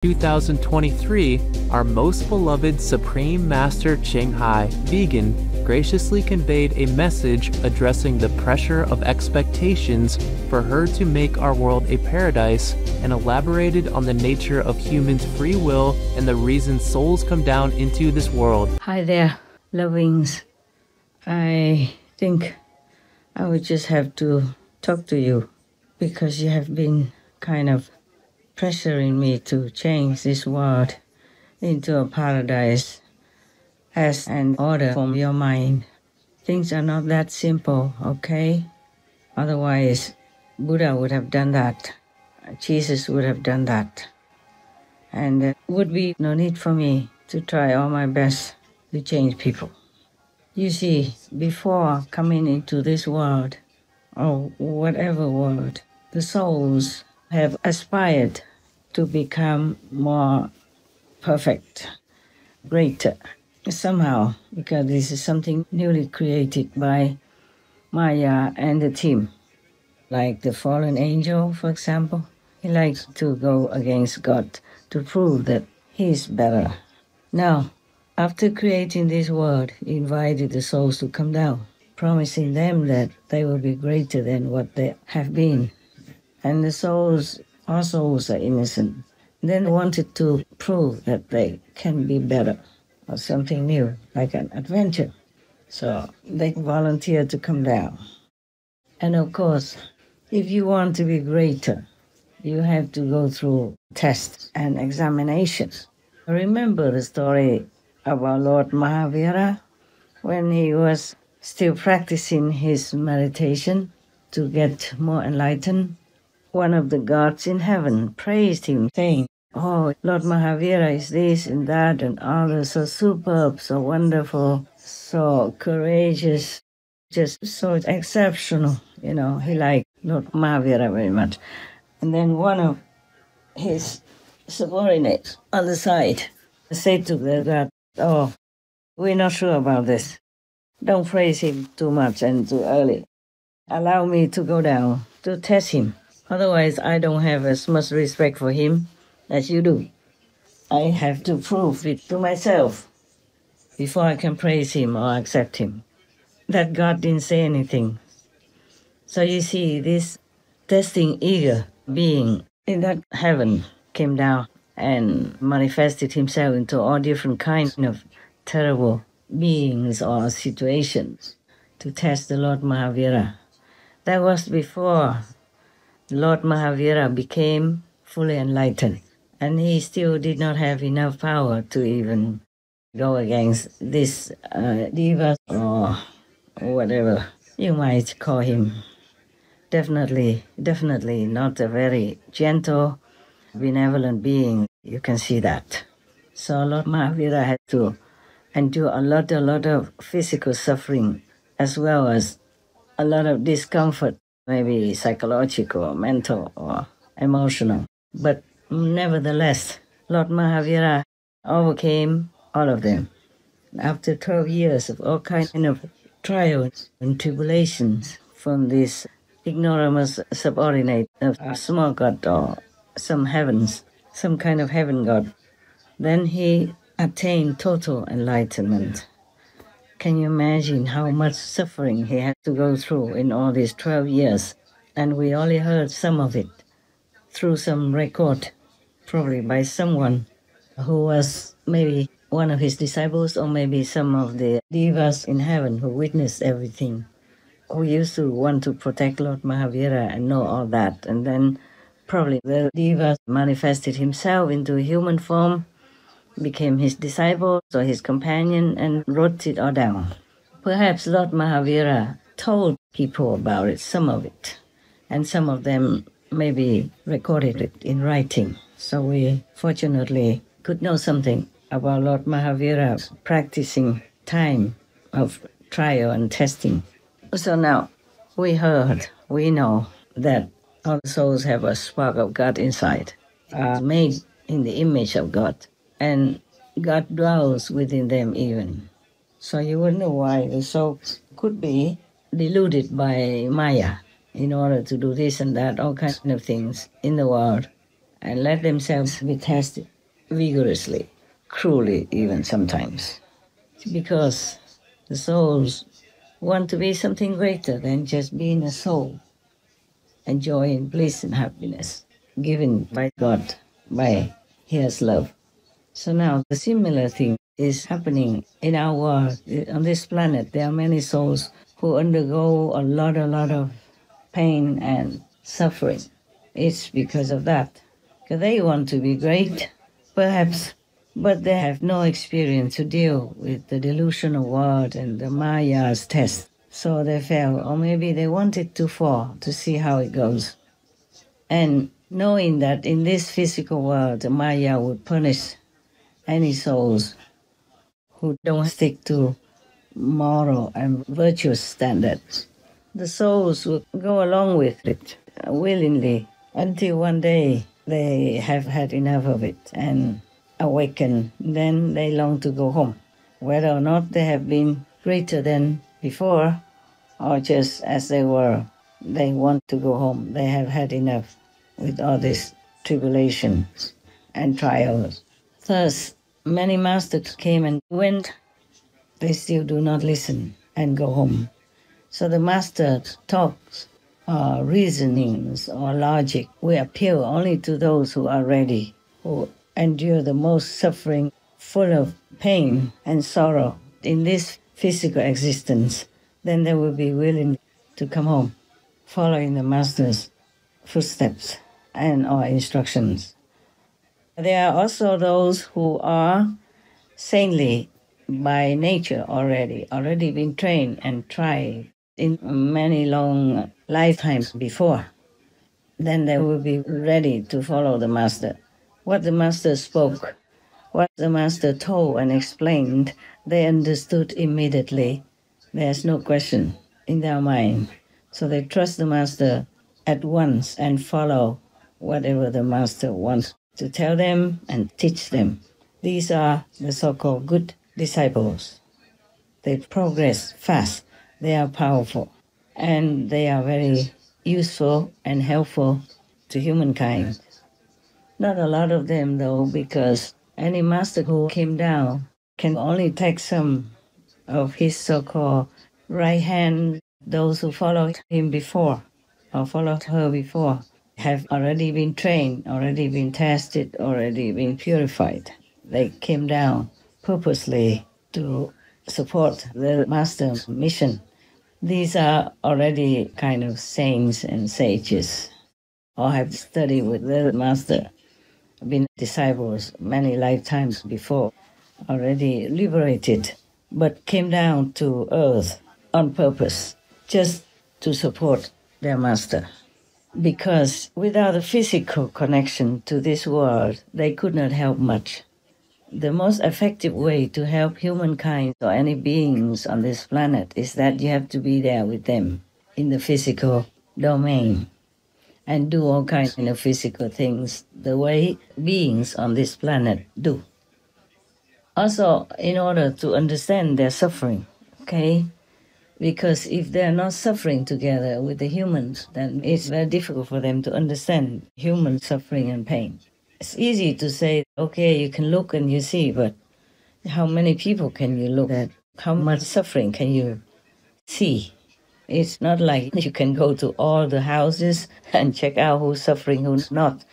2023, our most beloved Supreme Master CHINGHAI, vegan, graciously conveyed a message addressing the pressure of expectations for her to make our world a paradise and elaborated on the nature of humans' free will and the reason souls come down into this world. Hi there, lovings. I think I would just have to talk to you because you have been kind of pressuring me to change this world into a paradise as an order from your mind. Things are not that simple, okay? Otherwise, Buddha would have done that. Jesus would have done that. And there would be no need for me to try all my best to change people. You see, before coming into this world, or whatever world, the souls have aspired to become more perfect, greater, somehow, because this is something newly created by Maya and the team. Like the fallen angel, for example, he likes to go against God to prove that he is better. Now, after creating this world, he invited the souls to come down, promising them that they will be greater than what they have been. And the souls, our souls are innocent. Then wanted to prove that they can be better or something new, like an adventure. So they volunteered to come down. And of course, if you want to be greater, you have to go through tests and examinations. Remember the story about Lord Mahavira when he was still practicing his meditation to get more enlightened? One of the gods in heaven praised him, saying, "Oh, Lord Mahavira is this and that and others, so superb, so wonderful, so courageous, just so exceptional." You know, he liked Lord Mahavira very much. And then one of his subordinates on the side said to the god, "Oh, we're not sure about this. Don't praise him too much and too early. Allow me to go down to test him. Otherwise, I don't have as much respect for him as you do. I have to prove it to myself before I can praise him or accept him." That God didn't say anything. So you see, this testing eager being in that heaven came down and manifested himself into all different kinds of terrible beings or situations to test the Lord Mahavira. That was before Lord Mahavira became fully enlightened, and he still did not have enough power to even go against this diva or whatever you might call him. Definitely not a very gentle, benevolent being. You can see that. So Lord Mahavira had to endure a lot of physical suffering as well as a lot of discomfort, maybe psychological, mental, or emotional. But nevertheless, Lord Mahavira overcame all of them. After 12 years of all kinds of trials and tribulations from this ignoramus subordinate of a small god or some heavens, some kind of heaven god, then he attained total enlightenment. Can you imagine how much suffering he had to go through in all these 12 years? And we only heard some of it through some record, probably by someone who was maybe one of his disciples or maybe some of the devas in heaven who witnessed everything, who used to want to protect Lord Mahavira and know all that. And then probably the deva manifested himself into a human form, became his disciple or his companion, and wrote it all down. Perhaps Lord Mahavira told people about it, some of it, and some of them maybe recorded it in writing. So we fortunately could know something about Lord Mahavira practicing time of trial and testing. So now we heard, we know that all souls have a spark of God inside, are made in the image of God, and God dwells within them even. So you wonder why the soul could be deluded by Maya in order to do this and that, all kinds of things in the world. and let themselves be tested vigorously, cruelly even sometimes. Because the souls want to be something greater than just being a soul, enjoying bliss and happiness given by God, by His love. So now the similar thing is happening in our world. On this planet, there are many souls who undergo a lot of pain and suffering. It's because of that. Because they want to be great, perhaps, but they have no experience to deal with the delusional world and the Maya's test. So they fail, or maybe they wanted to fall to see how it goes. And knowing that in this physical world, the Maya would punish any souls who don't stick to moral and virtuous standards, the souls will go along with it willingly until one day they have had enough of it and awaken. Then they long to go home. Whether or not they have been greater than before or just as they were, they want to go home. They have had enough with all these tribulations and trials. Thus, many masters came and went. They still do not listen and go home. So the master's talks or reasonings or logic will appeal only to those who are ready, who endure the most suffering, full of pain and sorrow in this physical existence. Then they will be willing to come home, following the master's footsteps and or instructions. There are also those who are saintly by nature already been trained and tried in many long lifetimes before. Then they will be ready to follow the master. What the master spoke, what the master told and explained, they understood immediately. There's no question in their mind. So they trust the master at once and follow whatever the master wants to tell them and teach them. These are the so-called good disciples. They progress fast, they are powerful, and they are very useful and helpful to humankind. Not a lot of them though, because any master who came down can only take some of his so-called right hand. Those who followed him before or followed her before have already been trained, already been tested, already been purified. They came down purposely to support the master's mission. These are already kind of saints and sages, or have studied with the master, been disciples many lifetimes before, already liberated, but came down to earth on purpose, just to support their master. Because without a physical connection to this world, they could not help much. The most effective way to help humankind or any beings on this planet is that you have to be there with them in the physical domain and do all kinds of physical things the way beings on this planet do. Also, in order to understand their suffering, okay? Because if they're not suffering together with the humans, then it's very difficult for them to understand human suffering and pain. It's easy to say, okay, you can look and you see, but how many people can you look at? How much suffering can you see? It's not like you can go to all the houses and check out who's suffering, who's not,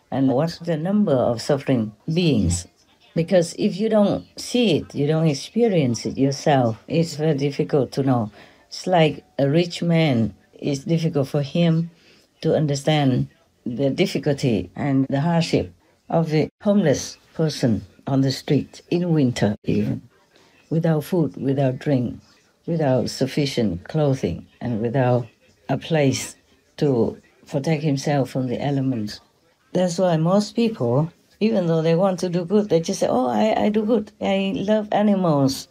and what's the number of suffering beings. Because if you don't see it, you don't experience it yourself, it's very difficult to know. It's like a rich man, it's difficult for him to understand the difficulty and the hardship of the homeless person on the street, in winter even, without food, without drink, without sufficient clothing, and without a place to protect himself from the elements. That's why most people, even though they want to do good, they just say, oh, I do good, I love animals.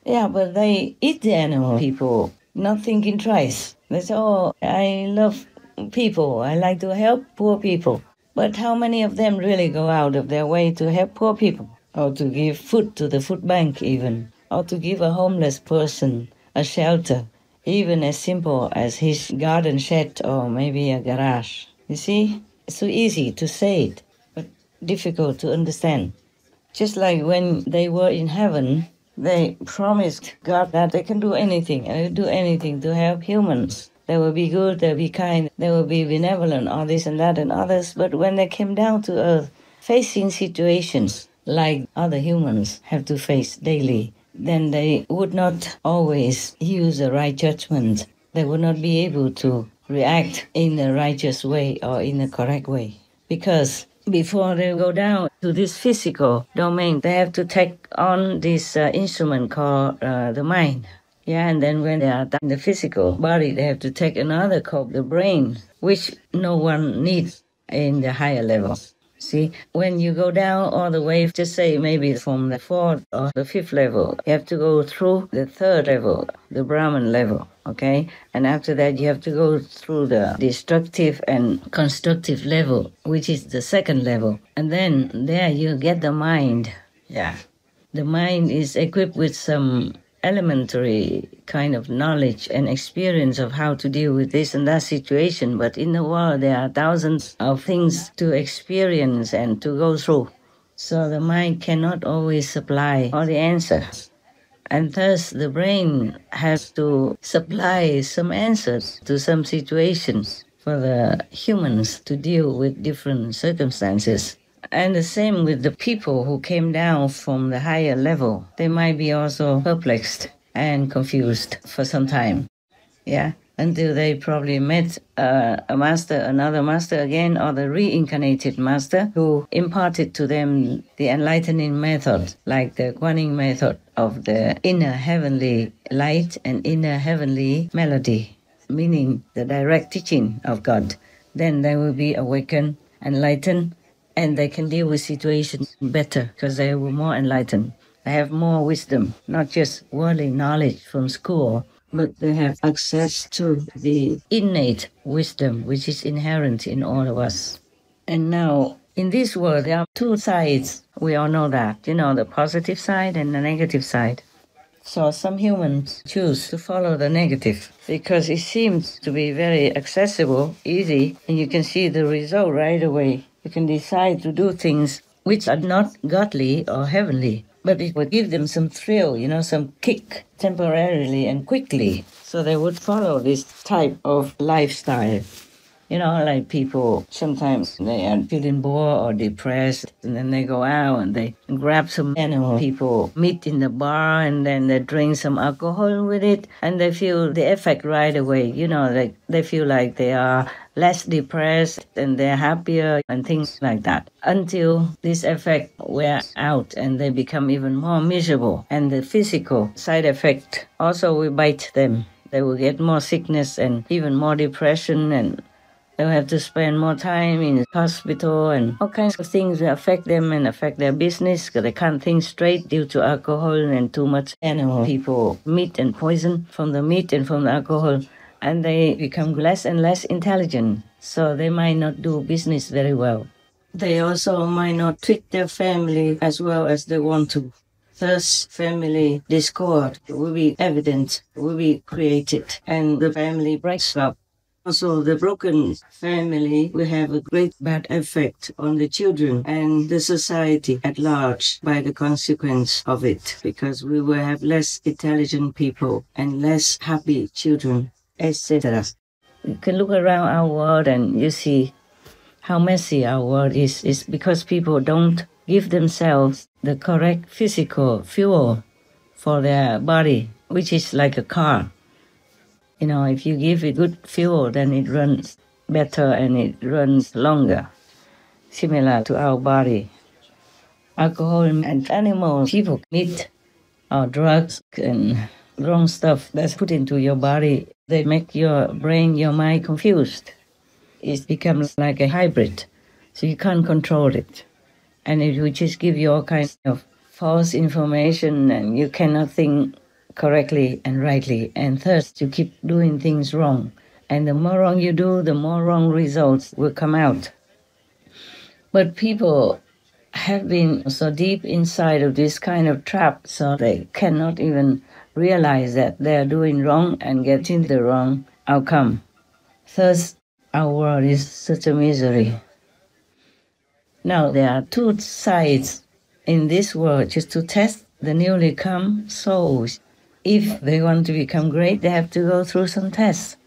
Yeah, but they eat the animal people, not thinking twice. They say, oh, I love people, I like to help poor people. But how many of them really go out of their way to help poor people? Or to give food to the food bank even? Or to give a homeless person a shelter, even as simple as his garden shed or maybe a garage? You see? It's so easy to say it, but difficult to understand. Just like when they were in heaven, they promised God that they can do anything, and they do anything to help humans. They will be good, they will be kind, they will be benevolent, all this and that and others. But when they came down to earth, facing situations like other humans have to face daily, then they would not always use the right judgment. They would not be able to react in a righteous way or in a correct way. Because before they go down to this physical domain, they have to take on this instrument called the mind. Yeah, and then when they are done in the physical body, they have to take another called the brain, which no one needs in the higher level. See, when you go down all the way, just say maybe from the 4th or the 5th level, you have to go through the 3rd level, the Brahman level, okay? And after that, you have to go through the destructive and constructive level, which is the 2nd level. And then there you get the mind. Yeah. The mind is equipped with some elementary kind of knowledge and experience of how to deal with this and that situation. But in the world, there are thousands of things to experience and to go through. So the mind cannot always supply all the answers. And thus, the brain has to supply some answers to some situations for the humans to deal with different circumstances. And the same with the people who came down from the higher level. They might be also perplexed and confused for some time. Yeah, until they probably met a master, another master again, or the reincarnated master who imparted to them the enlightening method, like the Kuan Yin method of the inner heavenly light and inner heavenly melody, meaning the direct teaching of God. Then they will be awakened, enlightened, and they can deal with situations better because they were more enlightened. They have more wisdom, not just worldly knowledge from school, but they have access to the innate wisdom which is inherent in all of us. And now, in this world, there are two sides. We all know that, the positive side and the negative side. So some humans choose to follow the negative because it seems to be very accessible, easy, and you can see the result right away. You can decide to do things which are not godly or heavenly, but it would give them some thrill, some kick temporarily and quickly. So they would follow this type of lifestyle. Like people, sometimes they are feeling bored or depressed, and then they go out and they grab some animal people meet in the bar, and then they drink some alcohol with it, and they feel the effect right away. Like they feel like they are less depressed and they're happier and things like that, until this effect wears out and they become even more miserable. And the physical side effect also will bite them. They will get more sickness and even more depression, and they'll have to spend more time in the hospital, and all kinds of things will affect them and affect their business because they can't think straight due to alcohol and too much animal people, meat and poison from the meat and from the alcohol. And they become less and less intelligent, so they might not do business very well. They also might not treat their family as well as they want to. Thus, family discord will be evident, will be created, and the family breaks up. Also, the broken family will have a great bad effect on the children and the society at large by the consequence of it, because we will have less intelligent people and less happy children, etc. You can look around our world and you see how messy our world is. It's because people don't give themselves the correct physical fuel for their body, which is like a car. If you give it good fuel, then it runs better and it runs longer, similar to our body. Alcohol and animals, people, meat, or drugs and wrong stuff that's put into your body, they make your brain, your mind confused. It becomes like a hybrid, so you can't control it. And it will just give you all kinds of false information, and you cannot think correctly and rightly, and thus you keep doing things wrong. And the more wrong you do, the more wrong results will come out. But people have been so deep inside of this kind of trap, so they cannot even realize that they are doing wrong and getting the wrong outcome. Thus, our world is such a misery. Now, there are two sides in this world, just to test the newly come souls. If they want to become great, they have to go through some tests.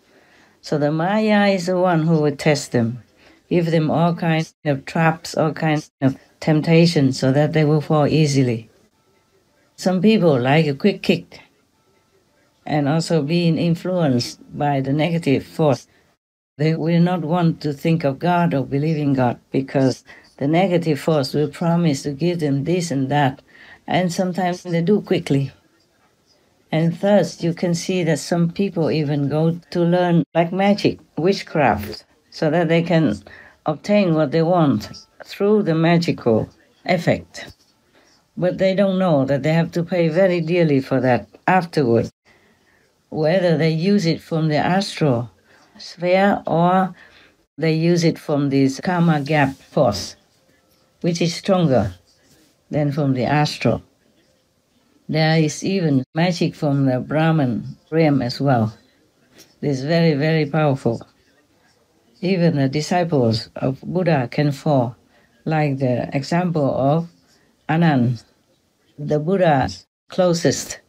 So the Maya is the one who would test them, give them all kinds of traps, all kinds of temptations, so that they will fall easily. Some people like a quick kick, and also being influenced by the negative force. They will not want to think of God or believe in God, because the negative force will promise to give them this and that, and sometimes they do quickly. And thus you can see that some people even go to learn like magic, witchcraft, so that they can obtain what they want through the magical effect. But they don't know that they have to pay very dearly for that afterward, whether they use it from the astral sphere or they use it from this karma gap force, which is stronger than from the astral. There is even magic from the Brahman realm as well. This is very, very powerful. Even the disciples of Buddha can fall, like the example of Anand, the Buddha's closest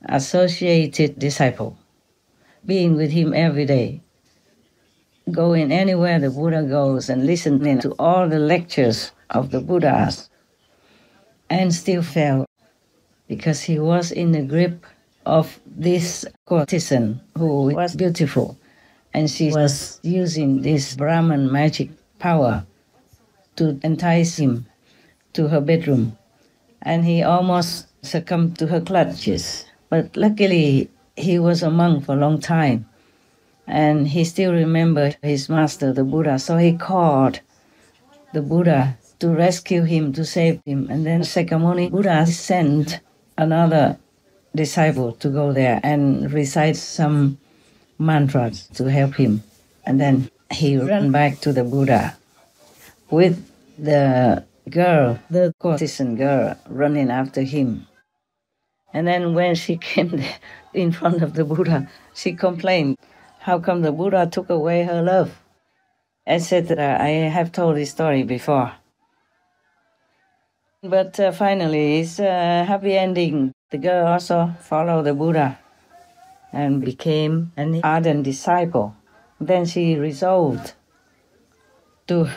associated disciple, being with him every day, going anywhere the Buddha goes and listening to all the lectures of the Buddhas, and still fell, because he was in the grip of this courtesan who was beautiful, and she was using this Brahman magic power to entice him to her bedroom, and he almost succumbed to her clutches. But luckily, he was a monk for a long time, and he still remembered his master, the Buddha, so he called the Buddha to rescue him, to save him. And then Sakyamuni Buddha sent another disciple to go there and recite some mantras to help him. And then he ran back to the Buddha with the girl, the courtesan girl, running after him. And then when she came in front of the Buddha, she complained, how come the Buddha took away her love, etc. I have told this story before. But finally, it's a happy ending. The girl also followed the Buddha and became an ardent disciple. Then she resolved to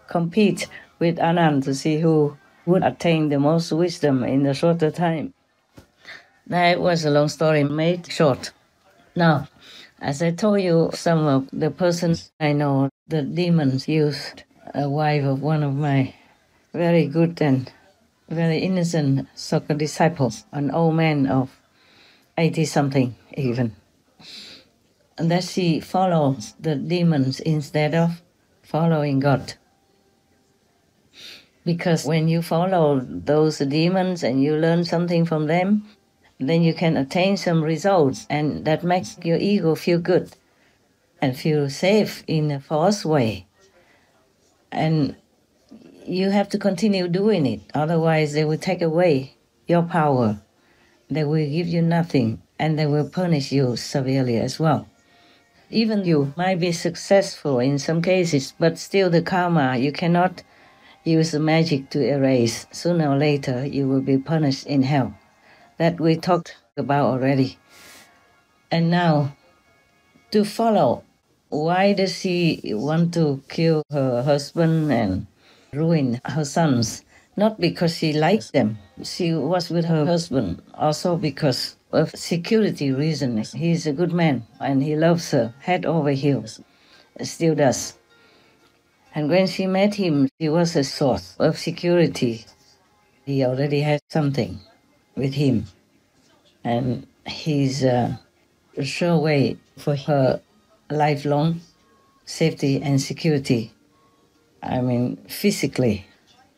compete with Anand to see who would attain the most wisdom in a shorter time. That was a long story made short. Now, as I told you, some of the persons I know, the demons used a wife of one of my very good and very innocent soccer disciples, an old man of 80-something even. And that she follows the demons instead of following God. Because when you follow those demons and you learn something from them, then you can attain some results, and that makes your ego feel good and feel safe in a false way. And you have to continue doing it, otherwise they will take away your power. They will give you nothing, and they will punish you severely as well. Even you might be successful in some cases, but still the karma, you cannot use the magic to erase. Sooner or later, you will be punished in hell. That we talked about already. And now, to follow, why does she want to kill her husband and ruin her sons? Not because she likes them. She was with her husband also because of security reasons. He's a good man and he loves her head over heels. Still does. And when she met him, he was a source of security. He already had something with him. And he's a sure way for her lifelong safety and security. I mean, physically.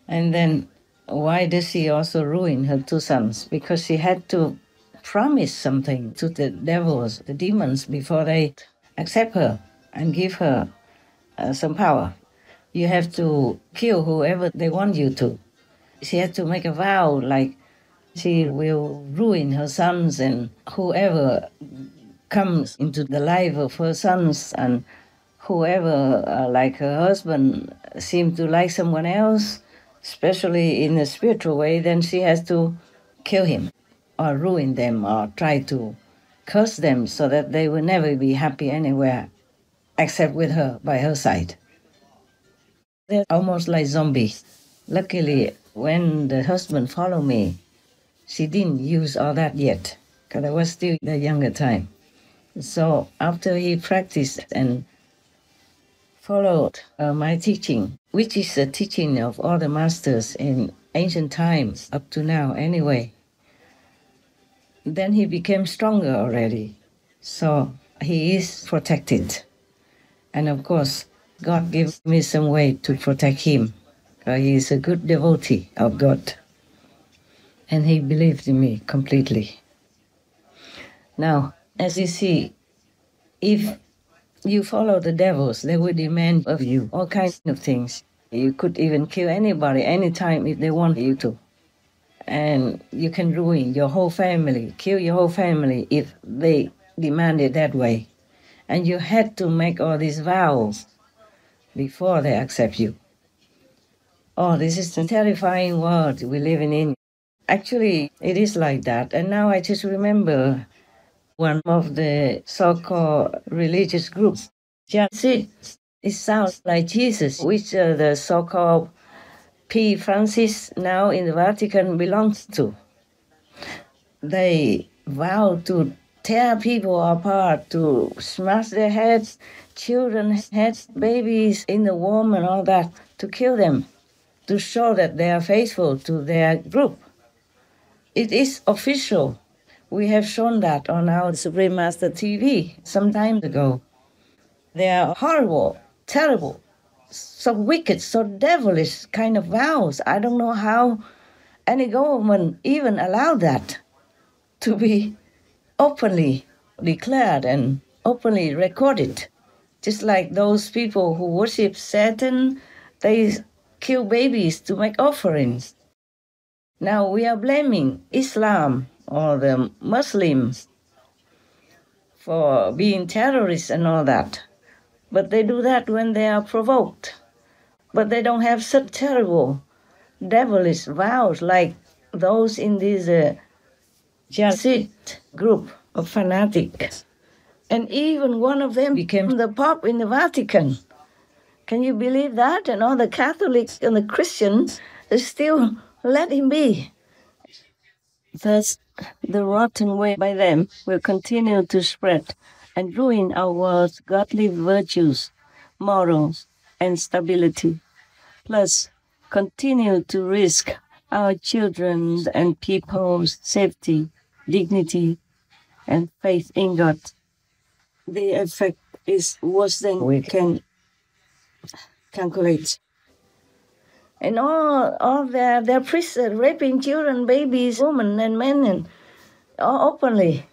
And then why does she also ruin her two sons? Because she had to promise something to the devils, the demons, before they accept her and give her some power. You have to kill whoever they want you to. She had to make a vow, like she will ruin her sons and whoever comes into the life of her sons and whoever, like her husband, seemed to like someone else, especially in a spiritual way, then she has to kill him or ruin them or try to curse them so that they will never be happy anywhere except with her, by her side. They're almost like zombies. Luckily, when the husband followed me, she didn't use all that yet, because I was still the younger time. So after he practiced and followed my teaching, which is the teaching of all the masters in ancient times, up to now anyway, then he became stronger already. So he is protected. And of course, God gave me some way to protect him. He is a good devotee of God. And he believed in me completely. Now, as you see, if you follow the devils, they will demand of you all kinds of things. You could even kill anybody, anytime, if they want you to. And you can ruin your whole family, kill your whole family if they demand it that way. And you had to make all these vows before they accept you. Oh, this is the terrifying world we're living in. Actually, it is like that. And now I just remember one of the so-called religious groups. Just it sounds like Jesus, which the so-called P. Francis now in the Vatican belongs to. They vow to tear people apart, to smash their heads, children's heads, babies in the womb and all that, to kill them, to show that they are faithful to their group. It is official. We have shown that on our Supreme Master TV some time ago. They are horrible, terrible, so wicked, so devilish kind of vows. I don't know how any government even allowed that to be openly declared and openly recorded. Just like those people who worship Satan, they kill babies to make offerings. Now we are blaming Islam or the Muslims for being terrorists and all that. But they do that when they are provoked. But they don't have such terrible, devilish vows like those in this Jesuit group of fanatics. And even one of them became the Pope in the Vatican. Can you believe that? And all the Catholics and the Christians still let him be. Thus, the rotten way by them will continue to spread and ruin our world's godly virtues, morals, and stability. Plus, continue to risk our children's and people's safety, dignity, and faith in God. The effect is worse than we can calculate. And all their priests are raping children, babies, women, and men, and all openly,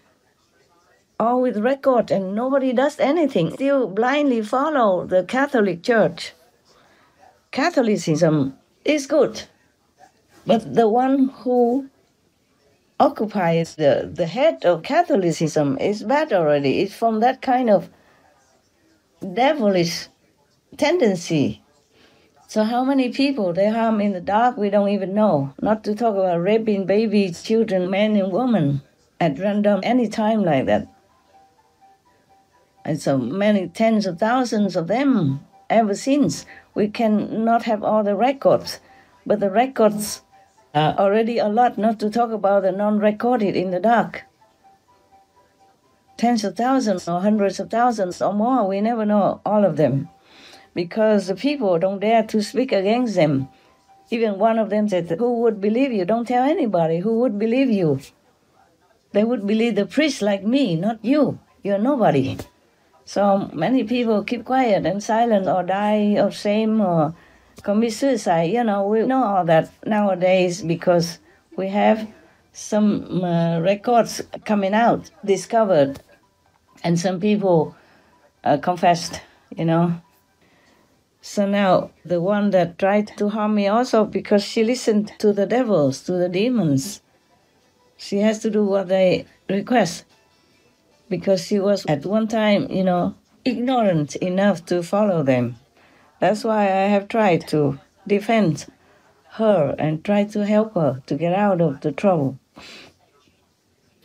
all with record, and nobody does anything. Still blindly follow the Catholic Church. Catholicism is good, but the one who occupies the head of Catholicism is bad already. It's from that kind of devilish tendency. So how many people they harm in the dark, we don't even know. Not to talk about raping babies, children, men and women at random any time like that. And so many tens of thousands of them ever since. We cannot have all the records, but the records are already a lot, not to talk about the non-recorded in the dark. Tens of thousands or hundreds of thousands or more, we never know all of them. Because the people don't dare to speak against them. Even one of them said, who would believe you? Don't tell anybody. Who would believe you? They would believe the priest like me, not you. You're nobody. So many people keep quiet and silent or die of shame or commit suicide. You know, we know all that nowadays because we have some records coming out, discovered, and some people confessed, you know. So now, the one that tried to harm me also, because she listened to the devils, to the demons, she has to do what they request. Because she was at one time, you know, ignorant enough to follow them. That's why I have tried to defend her and try to help her to get out of the trouble.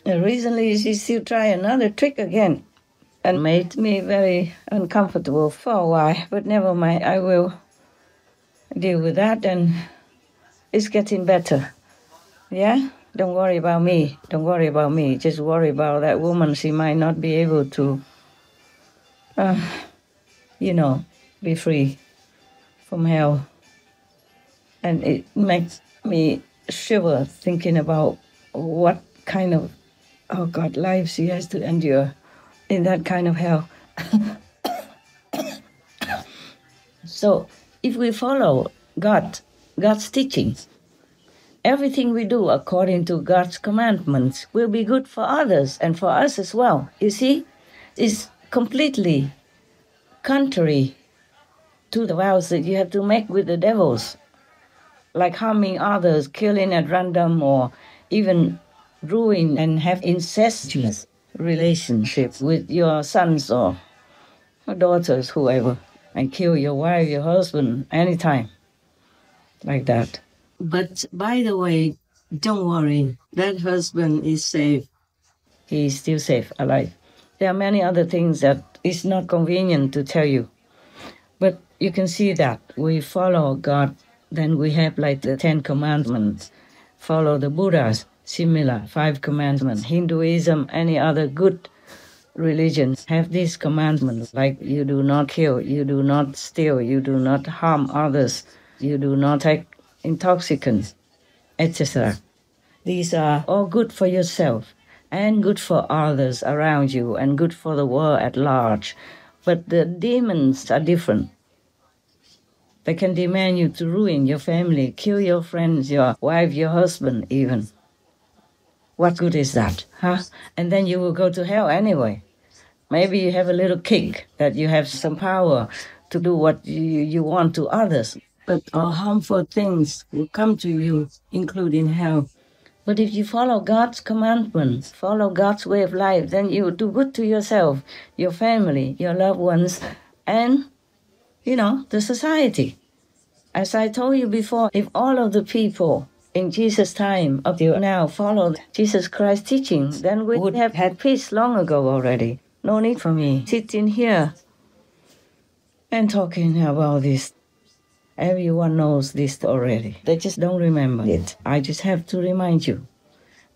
And recently she still tried another trick again and made me very uncomfortable for a while. But never mind, I will deal with that, and it's getting better. Yeah? Don't worry about me. Don't worry about me. Just worry about that woman. She might not be able to, be free from hell. And it makes me shiver thinking about what kind of, life she has to endure in that kind of hell. So if we follow God's teachings, everything we do according to God's commandments will be good for others and for us as well. You see, it's completely contrary to the vows that you have to make with the devils, like harming others, killing at random, or even ruin and have incestuous relationships with your sons or daughters, whoever, and kill your wife, your husband, anytime, like that. But by the way, don't worry, that husband is safe. He is still safe, alive. There are many other things that is not convenient to tell you. But you can see that we follow God, then we have like the 10 Commandments. Follow the Buddha's similar 5 Commandments. Hinduism, any other good religions have these commandments, like you do not kill, you do not steal, you do not harm others, you do not take intoxicants, etc. These are all good for yourself and good for others around you and good for the world at large. But the demons are different. They can demand you to ruin your family, kill your friends, your wife, your husband even. What good is that, huh? And then you will go to hell anyway. Maybe you have a little kick that you have some power to do what you want to others, but all harmful things will come to you, including hell. But if you follow God's commandments, follow God's way of life, then you do good to yourself, your family, your loved ones, and, the society. As I told you before, if all of the people in Jesus' time up till now followed Jesus Christ's teaching, then we would have had peace long ago already. No need for me sitting here and talking about this. Everyone knows this already. They just don't remember it. I just have to remind you.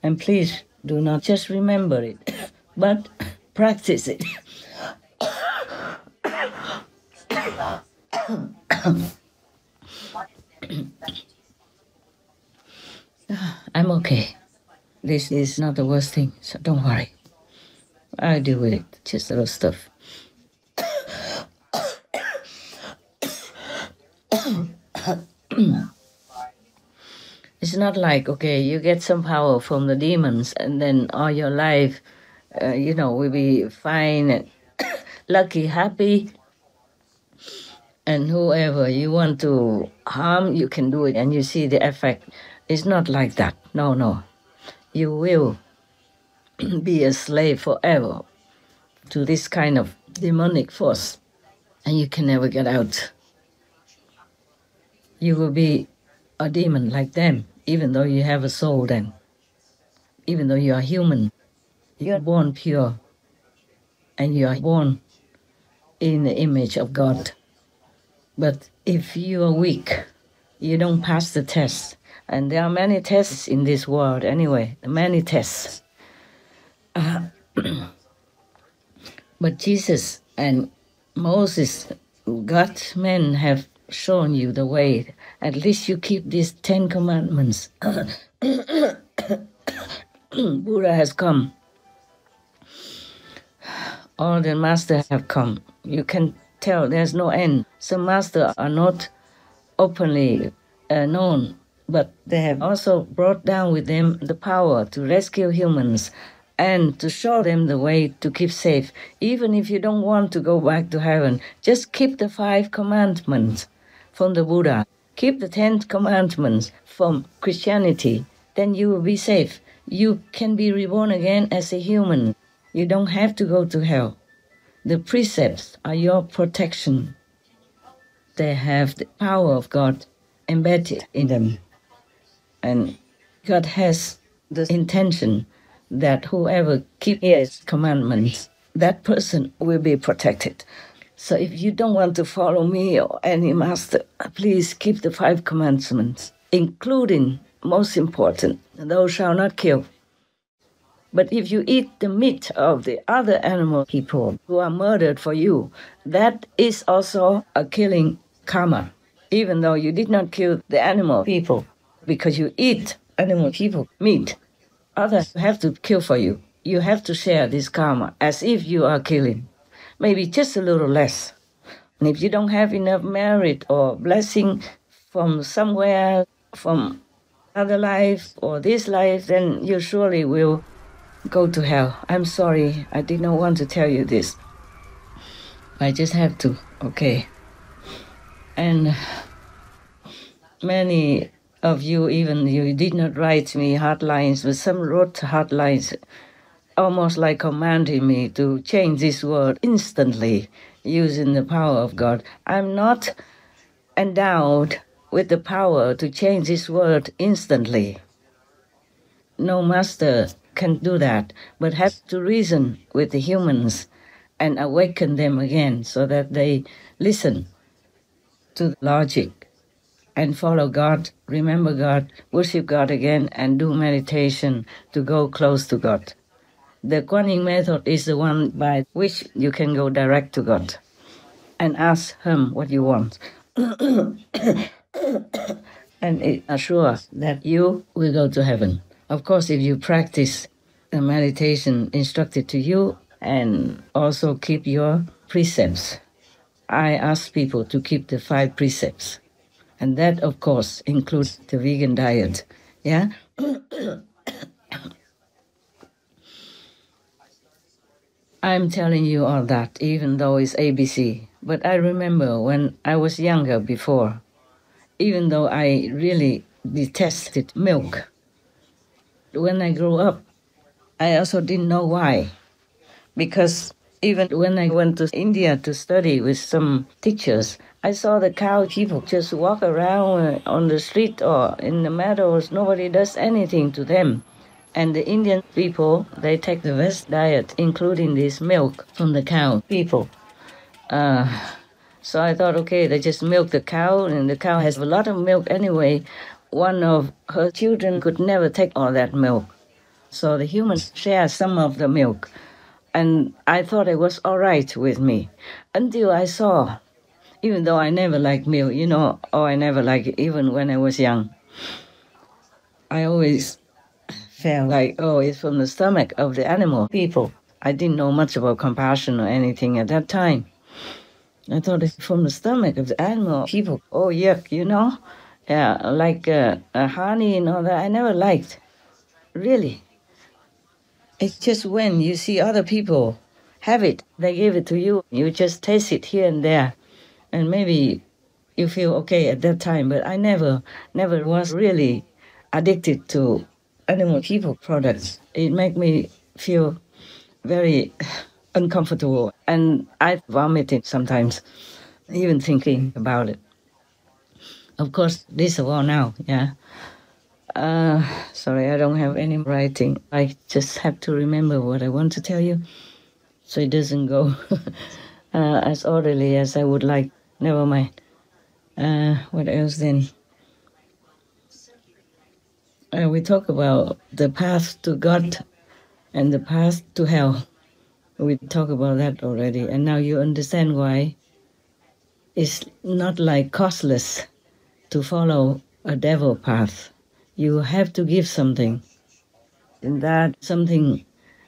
And please do not just remember it, but practice it. I'm okay. This is not the worst thing, so don't worry. I'll deal with it, just little stuff. It's not like, okay, you get some power from the demons and then all your life, will be fine and lucky, happy. And whoever you want to harm, you can do it and you see the effect. It's not like that. No. You will be a slave forever to this kind of demonic force, and you can never get out. You will be a demon like them, even though you have a soul then. Even though you are human, you are born pure, and you are born in the image of God. But if you are weak, you don't pass the test. And there are many tests in this world anyway, many tests. But Jesus and Moses, God's men, have shown you the way. At least you keep these 10 commandments. Buddha has come. All the masters have come. You can tell there's no end. Some masters are not openly known, but they have also brought down with them the power to rescue humans and to show them the way to keep safe. Even if you don't want to go back to heaven, just keep the 5 commandments from the Buddha. Keep the 10 commandments from Christianity, then you will be safe. You can be reborn again as a human. You don't have to go to hell. The precepts are your protection. They have the power of God embedded in them. And God has the intention that whoever keeps His commandments, that person will be protected. So if you don't want to follow me or any master, please keep the 5 commandments, including, most important, thou shalt not kill. But if you eat the meat of the other animal people who are murdered for you, that is also a killing karma, even though you did not kill the animal people, because you eat animal people meat. Others have to kill for you. You have to share this karma as if you are killing, maybe just a little less. And if you don't have enough merit or blessing from somewhere, from other life or this life, then you surely will go to hell. I'm sorry, I did not want to tell you this. I just have to, okay. And many of you, even you did not write me hard lines, but some wrote hard lines, almost like commanding me to change this word instantly, using the power of God. I'm not endowed with the power to change this word instantly. No master can do that, but have to reason with the humans and awaken them again so that they listen to logic and follow God, remember God, worship God again, and do meditation to go close to God. The Kuan Yin method is the one by which you can go direct to God and ask Him what you want. And it assures that you will go to heaven. Of course, if you practice the meditation instructed to you and also keep your precepts. I ask people to keep the 5 precepts. And that, of course, includes the vegan diet. Yeah? I'm telling you all that, even though it's ABC. But I remember when I was younger before, even though I really detested milk, when I grew up, I also didn't know why. Because even when I went to India to study with some teachers, I saw the cow people just walk around on the street or in the meadows. Nobody does anything to them. And the Indian people, they take the best diet, including this milk from the cow people. So I thought, okay, they just milk the cow, and the cow has a lot of milk anyway. One of her children could never take all that milk. So the humans share some of the milk. And I thought it was all right with me until I saw, even though I never liked milk, I never liked it, even when I was young. I always felt like, it's from the stomach of the animal people. I didn't know much about compassion or anything at that time. I thought it's from the stomach of the animal people. Oh, yuck, Yeah, like honey and all that, I never liked, really. It's just when you see other people have it, they give it to you, you just taste it here and there. And maybe you feel okay at that time, but I never was really addicted to animal people products. It made me feel very uncomfortable, and I vomited sometimes, even thinking about it. Of course, this is all now, yeah. Sorry, I don't have any writing. I just have to remember what I want to tell you, so it doesn't go as orderly as I would like. Never mind. What else then? We talk about the path to God and the path to hell. We talked about that already, and now you understand why it's not like costless to follow a devil path. You have to give something, and that something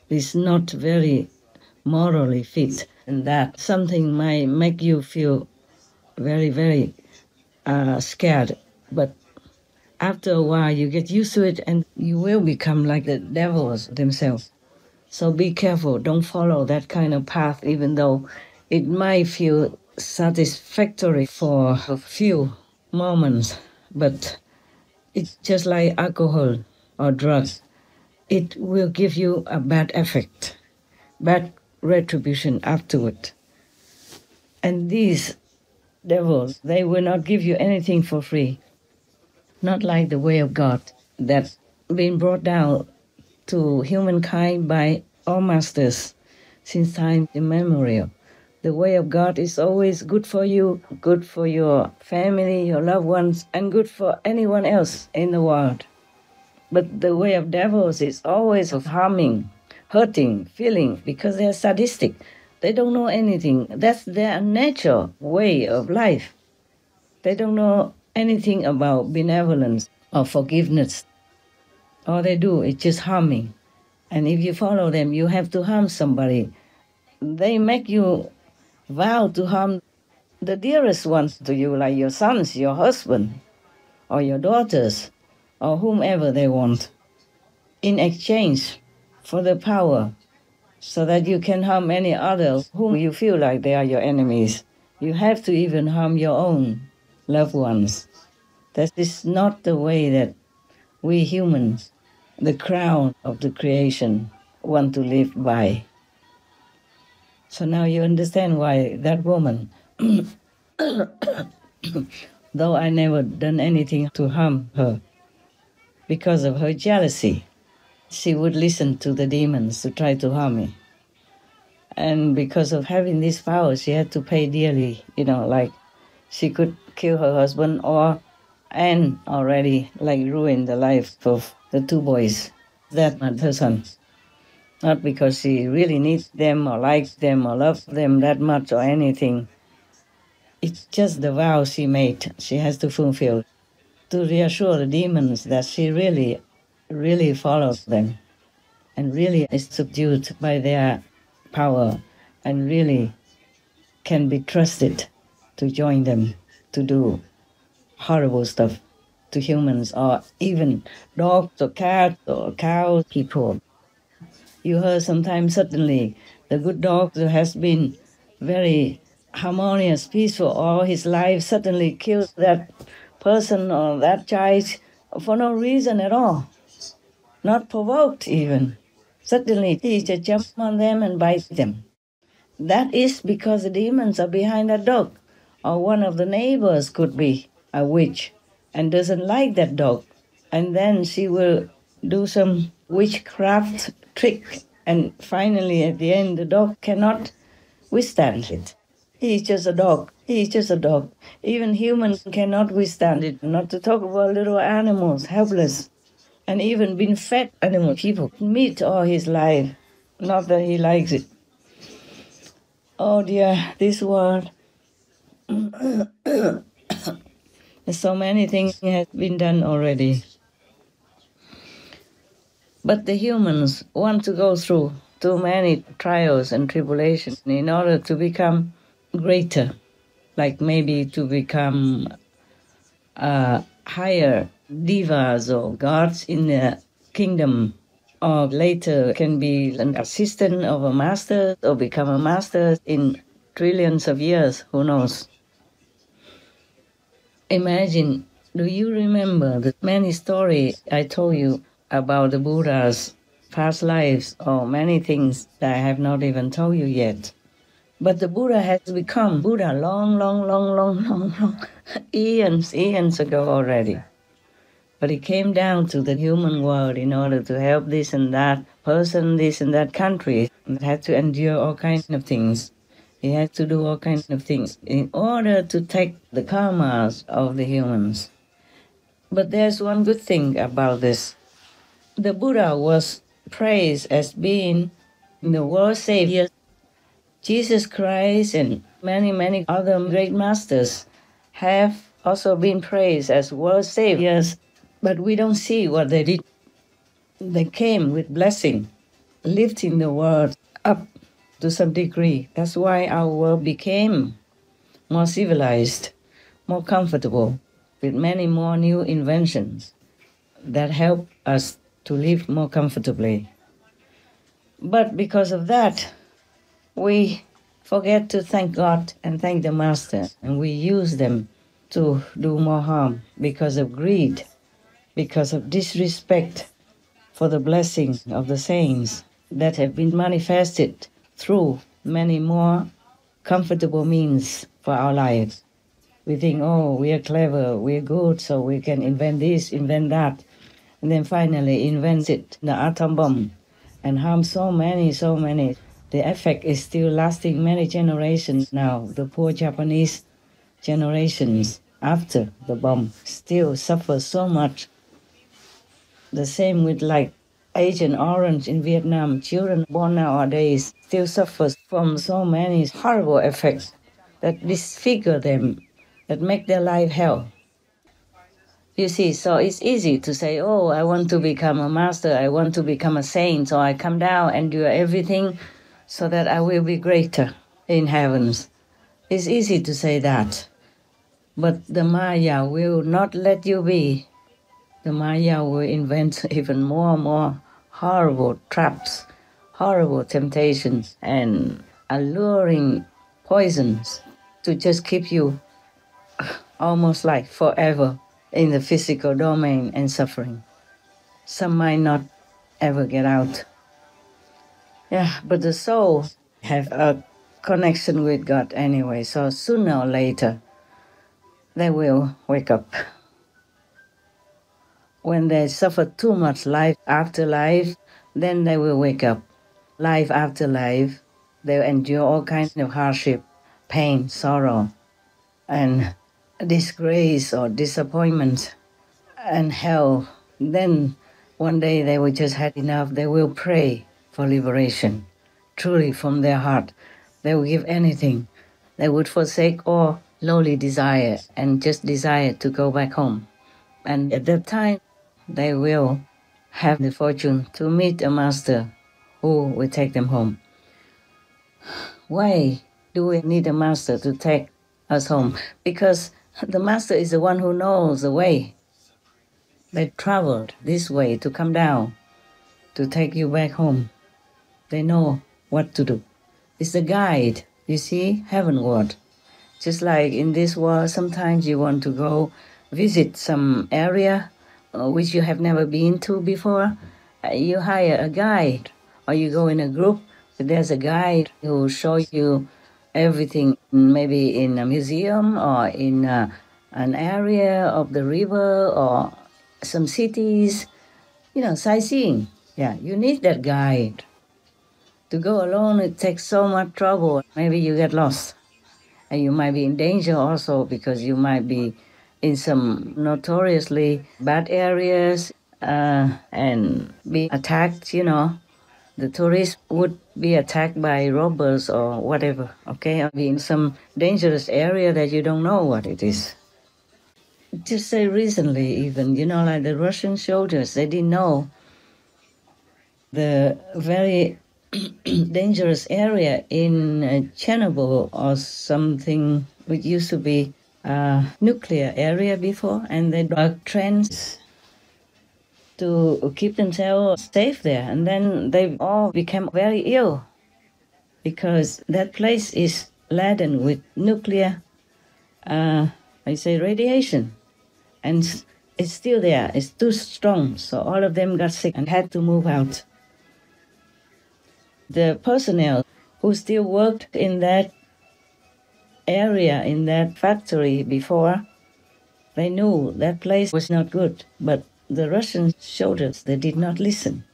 is not very morally fit, and that something might make you feel very, very scared. But after a while, you get used to it, and you will become like the devils themselves. So be careful. Don't follow that kind of path, even though it might feel satisfactory for a few moments. But it's just like alcohol or drugs. It will give you a bad effect, bad retribution afterward. And these devils, they will not give you anything for free. Not like the way of God that's been brought down to humankind by all masters since time immemorial. The way of God is always good for you, good for your family, your loved ones, and good for anyone else in the world. But the way of devils is always of harming, hurting, feeling, because they're sadistic. They don't know anything. That's their natural way of life. They don't know anything about benevolence or forgiveness. All they do is just harming. And if you follow them, you have to harm somebody. They make you vow to harm the dearest ones to you, like your sons, your husband, or your daughters, or whomever they want, in exchange for the power, so that you can harm any others whom you feel like they are your enemies. You have to even harm your own loved ones. That is not the way that we humans, the crown of the creation, want to live by. So now you understand why that woman, though I never done anything to harm her, because of her jealousy, she would listen to the demons to try to harm me. And because of having this power, she had to pay dearly, like she could kill her husband and already ruin the life of the two boys that are her sons. Not because she really needs them or likes them or loves them that much or anything. It's just the vow she made, she has to fulfill, to reassure the demons that she really, really follows them and really is subdued by their power and really can be trusted to join them to do horrible stuff to humans or even dogs or cats or cows, people. You heard sometimes suddenly the good dog who has been very harmonious, peaceful all his life suddenly kills that person or that child for no reason at all, not provoked even. Suddenly he just jumps on them and bites them. That is because the demons are behind that dog, or one of the neighbors could be a witch and doesn't like that dog, and then she will do some witchcraft trick, and finally at the end the dog cannot withstand it. He's just a dog. He's just a dog. Even humans cannot withstand it, not to talk about little animals, helpless. And even been fed animal people meat all his life. Not that he likes it. Oh dear, this world. So many things have been done already. But the humans want to go through too many trials and tribulations in order to become greater, like maybe to become higher divas or gods in the kingdom, or later can be an assistant of a master or become a master in trillions of years, who knows. Imagine, do you remember the many stories I told you about the Buddha's past lives, or many things that I have not even told you yet? But the Buddha has become Buddha long eons ago already. But he came down to the human world in order to help this and that person, this and that country, and had to endure all kinds of things. He had to do all kinds of things in order to take the karmas of the humans. But there's one good thing about this. The Buddha was praised as being the world savior. Jesus Christ and many other great masters have also been praised as world saviors, but we don't see what they did. They came with blessing, lifting the world up to some degree. That's why our world became more civilized, more comfortable, with many more new inventions that help us to live more comfortably. But because of that, we forget to thank God and thank the Master, and we use them to do more harm because of greed, because of disrespect for the blessing of the saints that have been manifested through many more comfortable means for our lives. We think, oh, we are clever, we are good, so we can invent this, invent that. And then finally invented the atom bomb and harm so many. The effect is still lasting many generations now. The poor Japanese generations after the bomb still suffer so much. The same with like Agent Orange in Vietnam. Children born nowadays still suffer from so many horrible effects that disfigure them, that make their life hell. You see, so it's easy to say, oh, I want to become a master, I want to become a saint, so I come down and do everything so that I will be greater in heavens. It's easy to say that. But the Maya will not let you be. The Maya will invent even more horrible traps, horrible temptations, and alluring poisons to just keep you almost like forever in the physical domain and suffering. Some might not ever get out. Yeah, but the soul have a connection with God anyway, so sooner or later they will wake up. When they suffer too much life after life, then they will wake up. Life after life, they'll endure all kinds of hardship, pain, sorrow, and disgrace or disappointment, and hell. Then one day they will just have enough. They will pray for liberation, truly from their heart. They will give anything. They would forsake all lowly desire and just desire to go back home. And at that time, they will have the fortune to meet a master who will take them home. Why do we need a master to take us home? Because the master is the one who knows the way. They traveled this way to come down, to take you back home. They know what to do. It's the guide, you see, heavenward. Just like in this world, sometimes you want to go visit some area which you have never been to before. You hire a guide, or you go in a group. There's a guide who will show you everything, maybe in a museum or in an area of the river or some cities, sightseeing. Yeah, you need that guide. To go alone, it takes so much trouble. Maybe you get lost. And you might be in danger also because you might be in some notoriously bad areas and be attacked, The tourists would be attacked by robbers or whatever, okay? Or be in some dangerous area that you don't know what it is. Just say recently even, like the Russian soldiers, they didn't know the very dangerous area in Chernobyl or something which used to be a nuclear area before, and they dug trenches to keep themselves safe there. And then they all became very ill because that place is laden with nuclear, radiation. And it's still there, it's too strong, so all of them got sick and had to move out. The personnel who still worked in that area, in that factory before, they knew that place was not good, but the Russian soldiers, they did not listen.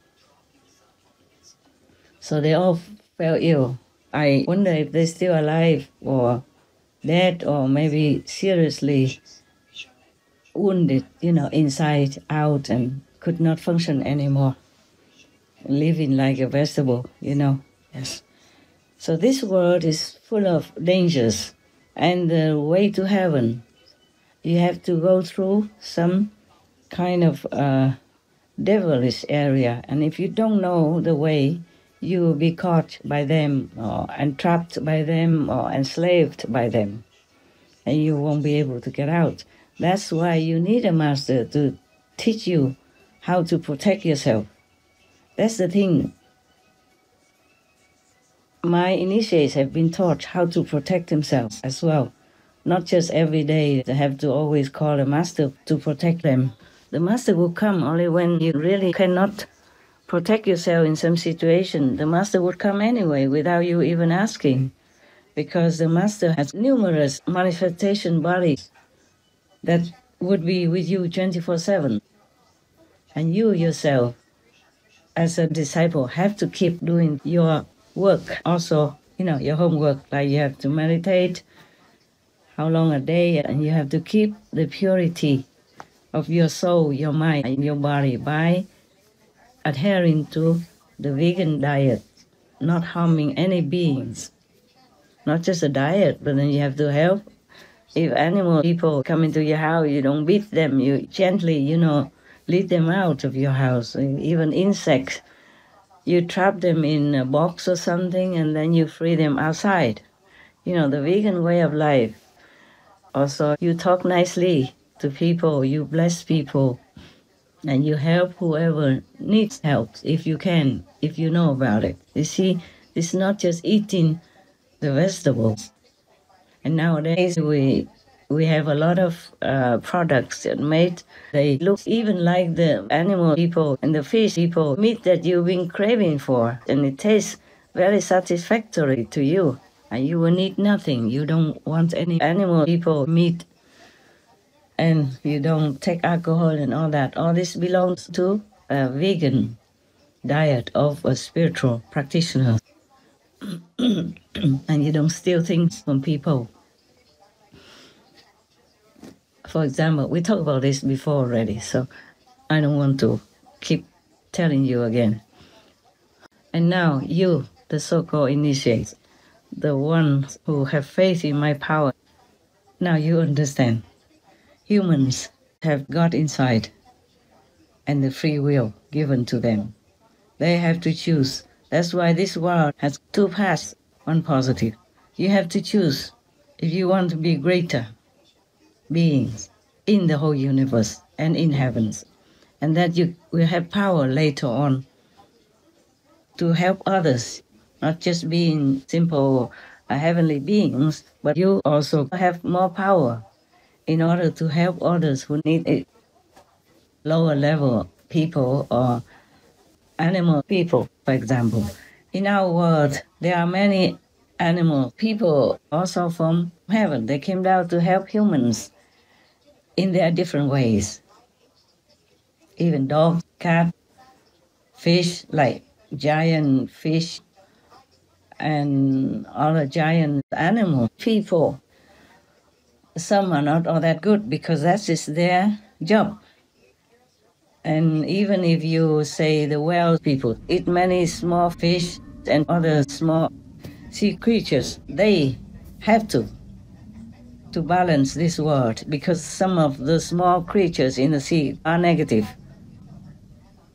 So they all fell ill. I wonder if they're still alive or dead or maybe seriously wounded, inside out and could not function anymore. Living like a vegetable, Yes. So this world is full of dangers, and the way to heaven, you have to go through some kind of devilish area, and if you don't know the way, you will be caught by them or entrapped by them or enslaved by them, and you won't be able to get out. That's why you need a master to teach you how to protect yourself. That's the thing. My initiates have been taught how to protect themselves as well. Not just every day they have to always call a master to protect them. The master will come only when you really cannot protect yourself in some situation, the master would come anyway without you even asking, because the master has numerous manifestation bodies that would be with you 24/7. And you yourself, as a disciple, have to keep doing your work also, your homework, like you have to meditate, how long a day, and you have to keep the purity of your soul, your mind, and your body by adhering to the vegan diet, not harming any beings. Not just a diet, but then you have to help. If animal people come into your house, you don't beat them, you gently, lead them out of your house. Even insects, you trap them in a box or something and then you free them outside. The vegan way of life. Also, you talk nicely to people, you bless people, and you help whoever needs help, if you can, if you know about it. You see, it's not just eating the vegetables. And nowadays we have a lot of products that made, they look even like the animal people and the fish people, meat that you've been craving for, and it tastes very satisfactory to you. And you will need nothing. You don't want any animal people meat, and you don't take alcohol and all that. All this belongs to a vegan diet of a spiritual practitioner. And you don't steal things from people. For example, we talked about this before already, so I don't want to keep telling you again. And now you, the so-called initiates, the ones who have faith in my power, now you understand. Humans have God inside and the free will given to them. They have to choose. That's why this world has two paths, one positive. You have to choose if you want to be greater beings in the whole universe and in heavens, and that you will have power later on to help others, not just being simple heavenly beings, but you also have more power in order to help others who need it. Lower level people or animal people, for example. In our world, there are many animal people also from heaven. They came down to help humans in their different ways. Even dogs, cats, fish, like giant fish and other giant animal people. Some are not all that good because that is their job. And even if you say the whale people eat many small fish and other small sea creatures, they have to balance this world, because some of the small creatures in the sea are negative.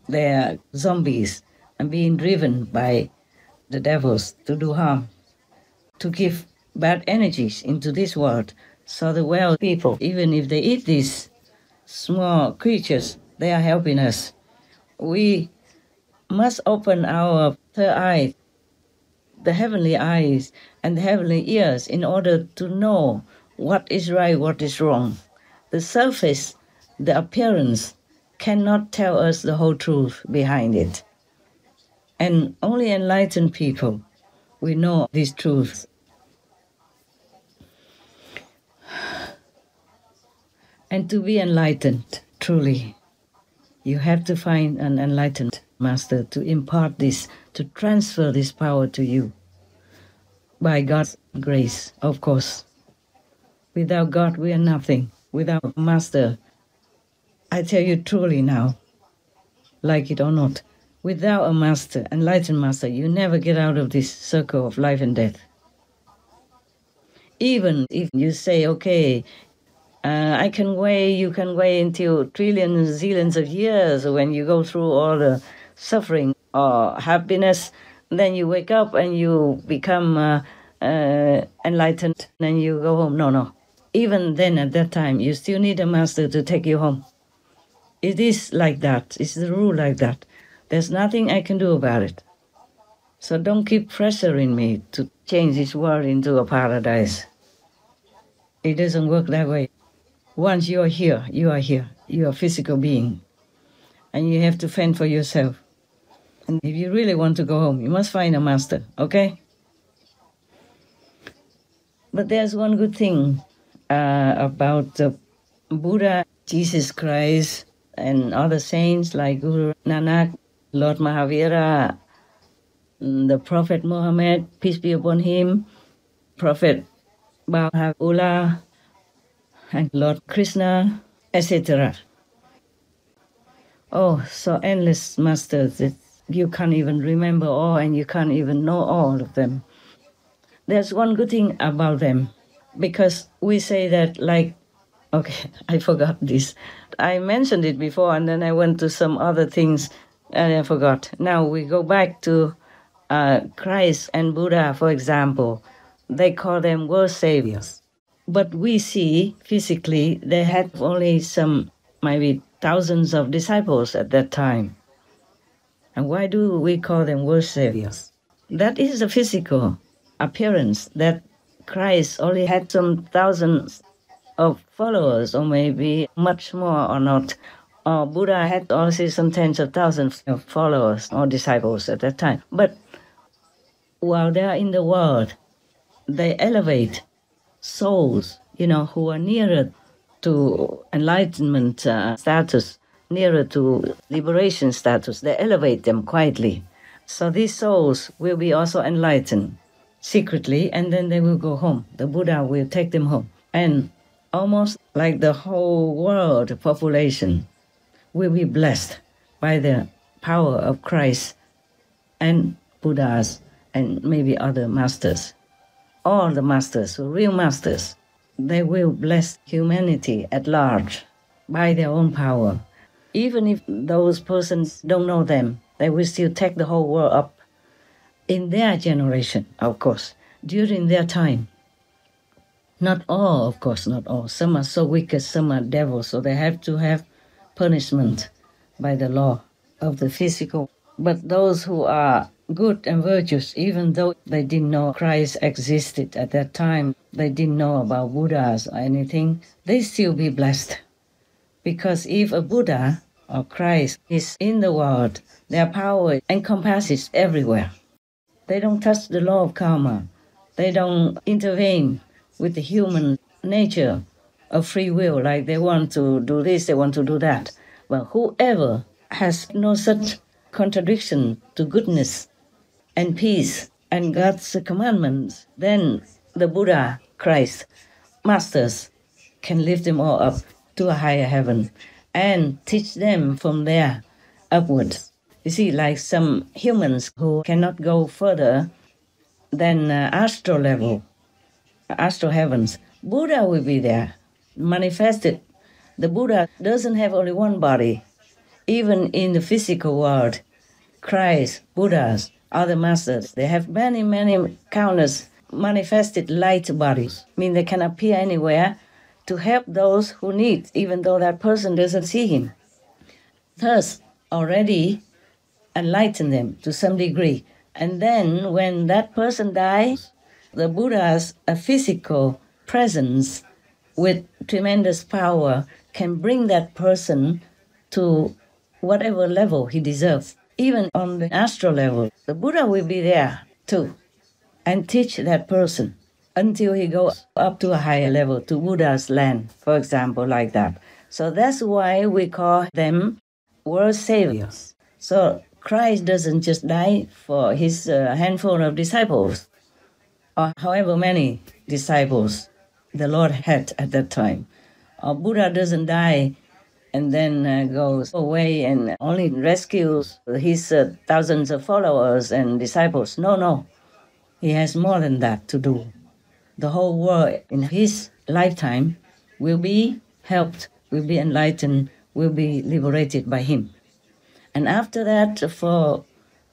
They are zombies and being driven by the devils to do harm, to give bad energies into this world. So the whale people, even if they eat these small creatures, they are helping us. We must open our third eye, the heavenly eyes and the heavenly ears, in order to know what is right, what is wrong. The surface, the appearance, cannot tell us the whole truth behind it. And only enlightened people, we know these truths. And to be enlightened, truly, you have to find an enlightened master to impart this, to transfer this power to you. By God's grace, of course. Without God, we are nothing. Without master, I tell you truly now, like it or not, without a master, enlightened master, you never get out of this circle of life and death. Even if you say, okay, I can wait, you can wait until trillions, zillions of years when you go through all the suffering or happiness, then you wake up and you become enlightened, and you go home. No. Even then, at that time, you still need a master to take you home. It is like that. It's the rule like that. There's nothing I can do about it. So don't keep pressuring me to change this world into a paradise. It doesn't work that way. Once you are here, you are here. You are a physical being. And you have to fend for yourself. And if you really want to go home, you must find a master, okay? But there's one good thing about Buddha, Jesus Christ, and other saints like Guru Nanak, Lord Mahavira, the Prophet Muhammad, peace be upon him, Prophet Baha'u'llah, and Lord Krishna, etc. Oh, so endless masters. You can't even remember all, and you can't even know all of them. There's one good thing about them, because we say that, like, okay, I forgot this. I mentioned it before, and then I went to some other things, and I forgot. Now we go back to Christ and Buddha, for example. They call them world saviors. But we see physically they had only some, maybe thousands of disciples at that time. And why do we call them world saviors? That is the physical appearance, that Christ only had some thousands of followers, or maybe much more or not. Or Buddha had also some tens of thousands of followers or disciples at that time. But while they are in the world, they elevate souls, who are nearer to enlightenment status, nearer to liberation status. They elevate them quietly. So these souls will be also enlightened secretly, and then they will go home. The Buddha will take them home. And almost like the whole world population will be blessed by the power of Christ and Buddhas and maybe other masters. All the masters, real masters, they will bless humanity at large by their own power. Even if those persons don't know them, they will still take the whole world up in their generation, of course, during their time. Not all, of course, not all. Some are so wicked, some are devils, so they have to have punishment by the law of the physical. But those who are good and virtuous, even though they didn't know Christ existed at that time, they didn't know about Buddhas or anything, they still be blessed. Because if a Buddha or Christ is in the world, their power encompasses everywhere. They don't touch the law of karma. They don't intervene with the human nature of free will, like they want to do this, they want to do that. Well, whoever has no such contradiction to goodness and peace and God's commandments, then the Buddha, Christ, masters can lift them all up to a higher heaven and teach them from there upwards. You see, like some humans who cannot go further than astral level, astral heavens, Buddha will be there, manifested. The Buddha doesn't have only one body. Even in the physical world, Christ, Buddhas, other masters, they have many, many countless manifested light bodies. I mean, they can appear anywhere to help those who need, even though that person doesn't see him. Thus, already enlighten them to some degree. And then when that person dies, the Buddha's physical presence with tremendous power can bring that person to whatever level he deserves. Even on the astral level, the Buddha will be there too and teach that person until he goes up to a higher level, to Buddha's land, for example, like that. So that's why we call them world saviors. So Christ doesn't just die for his handful of disciples, or however many disciples the Lord had at that time. Or Buddha doesn't die and then goes away and only rescues his thousands of followers and disciples. No, no. He has more than that to do. The whole world in his lifetime will be helped, will be enlightened, will be liberated by him. And after that, for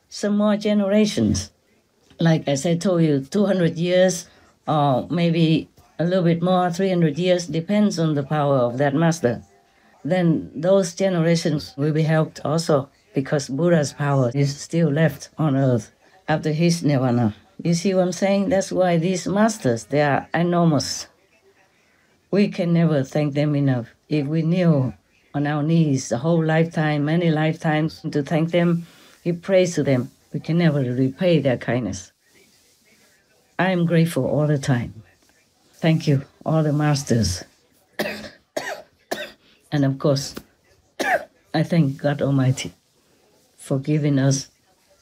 some more generations, like as I told you, 200 years or maybe a little bit more, 300 years, depends on the power of that master. Then those generations will be helped also because Buddha's power is still left on earth after his nirvana. You see what I'm saying? That's why these masters, they are enormous. We can never thank them enough. If we knew on our knees the whole lifetime, many lifetimes to thank them, he prays to them. We can never repay their kindness. I am grateful all the time. Thank you, all the masters. And of course, I thank God Almighty for giving us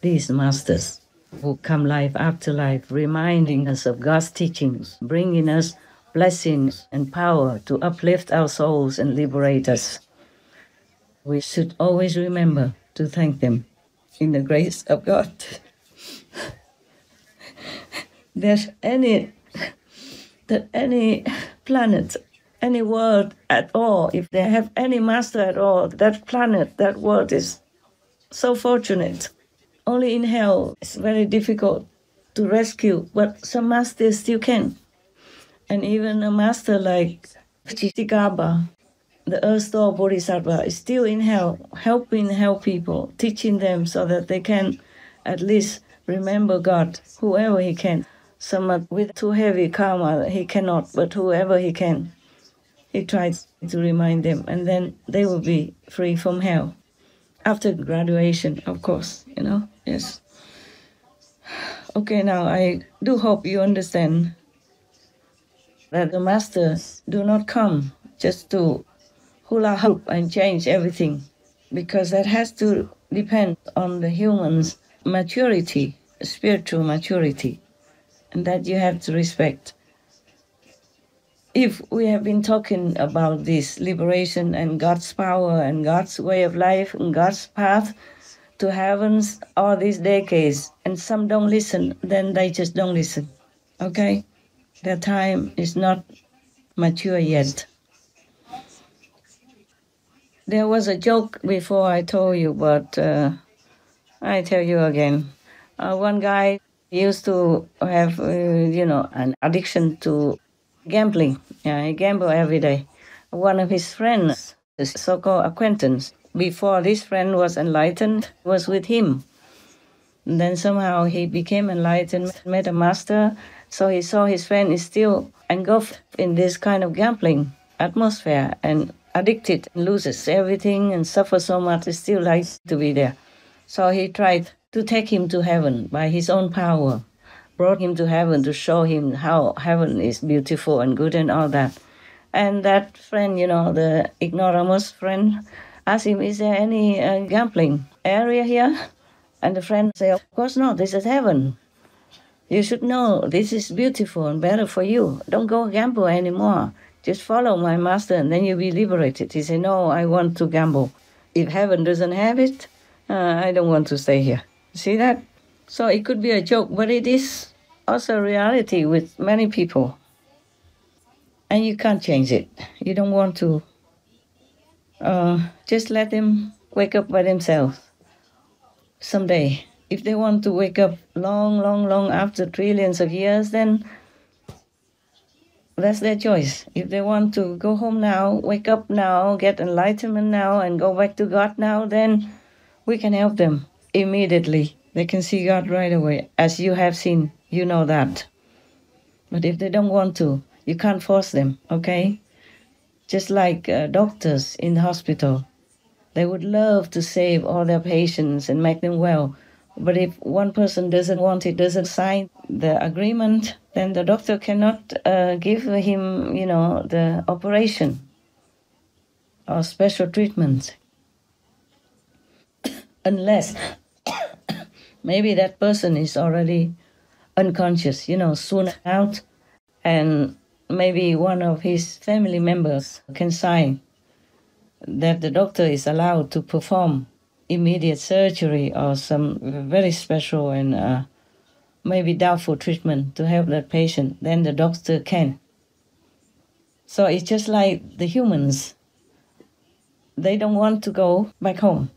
these masters who come life after life, reminding us of God's teachings, bringing us blessings and power to uplift our souls and liberate us. We should always remember to thank them in the grace of God. There's any planet, any world at all, if they have any master at all, that planet, that world is so fortunate. Only in hell it's very difficult to rescue, but some masters still can. And even a master like Chitikaba, the Earth Store Bodhisattva, is still in hell, helping people, teaching them so that they can at least remember God, whoever he can. Some with too heavy karma, he cannot, but whoever he can, he tries to remind them, and then they will be free from hell. After graduation, of course, yes. Okay, now I do hope you understand that the masters do not come just to hula hoop and change everything, because that has to depend on the human's maturity, spiritual maturity, and that you have to respect. If we have been talking about this liberation and God's power and God's way of life and God's path to heavens all these decades, and some don't listen, then they just don't listen, okay? Their time is not mature yet. There was a joke before I told you, but I tell you again. One guy used to have, an addiction to gambling. Yeah, he gambled every day. One of his friends, a so-called acquaintance, before this friend was enlightened, was with him. And then somehow he became enlightened, met a master, so he saw his friend is still engulfed in this kind of gambling atmosphere and addicted, loses everything and suffers so much, he still likes to be there. So he tried to take him to heaven by his own power, brought him to heaven to show him how heaven is beautiful and good and all that. And that friend, the ignoramus friend, asked him, is there any gambling area here? And the friend said, of course not, this is heaven. You should know this is beautiful and better for you. Don't go gamble anymore. Just follow my master and then you'll be liberated. He said, no, I want to gamble. If heaven doesn't have it, I don't want to stay here. See that? So it could be a joke, but it is also a reality with many people. And you can't change it. You don't want to. Just let them wake up by themselves someday. If they want to wake up long after trillions of years, then that's their choice. If they want to go home now, wake up now, get enlightenment now, and go back to God now, then we can help them immediately. They can see God right away. As you have seen, you know that. But if they don't want to, you can't force them, okay? Just like doctors in the hospital. They would love to save all their patients and make them well. But if one person doesn't want it, doesn't sign the agreement, then the doctor cannot give him, the operation or special treatment. Unless maybe that person is already unconscious, soon out, and maybe one of his family members can sign that the doctor is allowed to perform immediate surgery or some very special and maybe doubtful treatment to help that patient, then the doctor can. So it's just like the humans. They don't want to go back home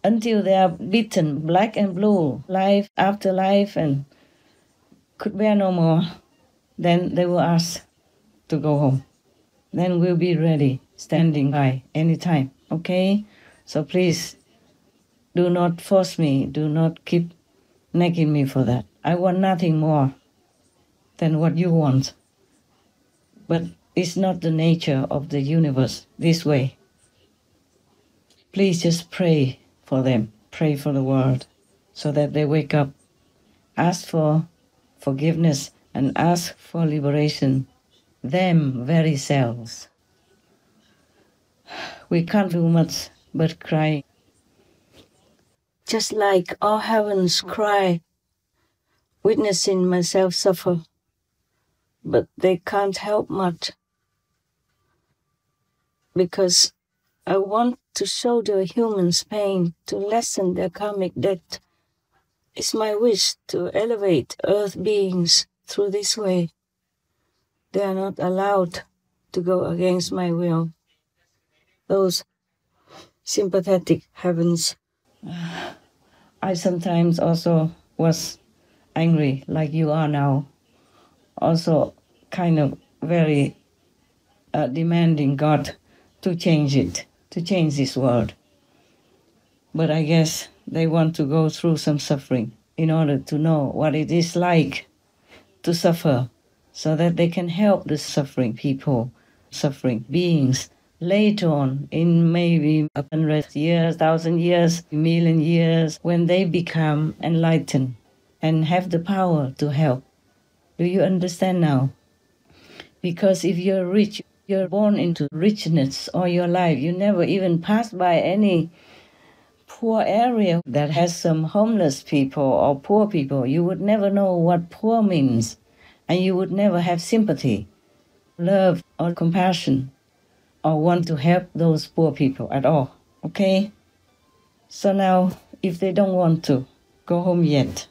until they are beaten black and blue, life after life, and could bear no more. Then they will ask to go home. Then we'll be ready, standing by anytime, okay? So please, do not force me, do not keep nagging me for that. I want nothing more than what you want. But it's not the nature of the universe this way. Please just pray for them, pray for the world. so that they wake up, ask for forgiveness, and ask for liberation, them very selves. We can't do much but cry. Just like all heavens cry, witnessing myself suffer, but they can't help much. Because I want to show the humans' pain, to lessen their karmic debt. It's my wish to elevate earth beings through this way. They are not allowed to go against my will. Those sympathetic heavens. I sometimes also was angry, like you are now. Also kind of very demanding God to change it, to change this world. But I guess they want to go through some suffering in order to know what it is like to suffer, so that they can help the suffering people, suffering beings, later on, in maybe 100 years, 1,000 years, 1,000,000 years, when they become enlightened and have the power to help. Do you understand now? Because if you're rich, you're born into richness all your life. You never even pass by any poor area that has some homeless people or poor people. You would never know what poor means, and you would never have sympathy, love, or compassion, or want to help those poor people at all, okay? So now, if they don't want to go home yet,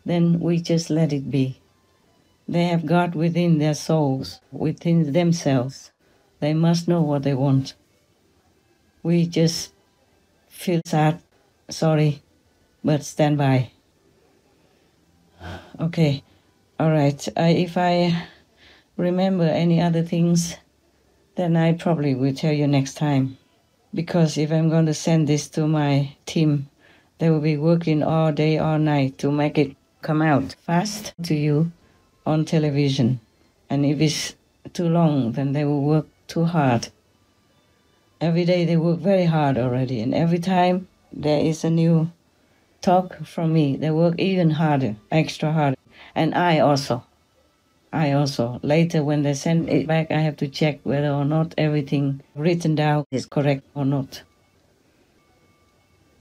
then we just let it be. They have God within their souls, within themselves. They must know what they want. We just feel sad, sorry, but stand by. Okay, all right. If I remember any other things, then I probably will tell you next time. Because if I'm going to send this to my team, they will be working all day, all night to make it come out fast to you on television. And if it's too long, then they will work too hard. Every day they work very hard already, and every time there is a new talk from me, they work even harder, extra harder. And I also. Later when they send it back, I have to check whether or not everything written down is correct or not.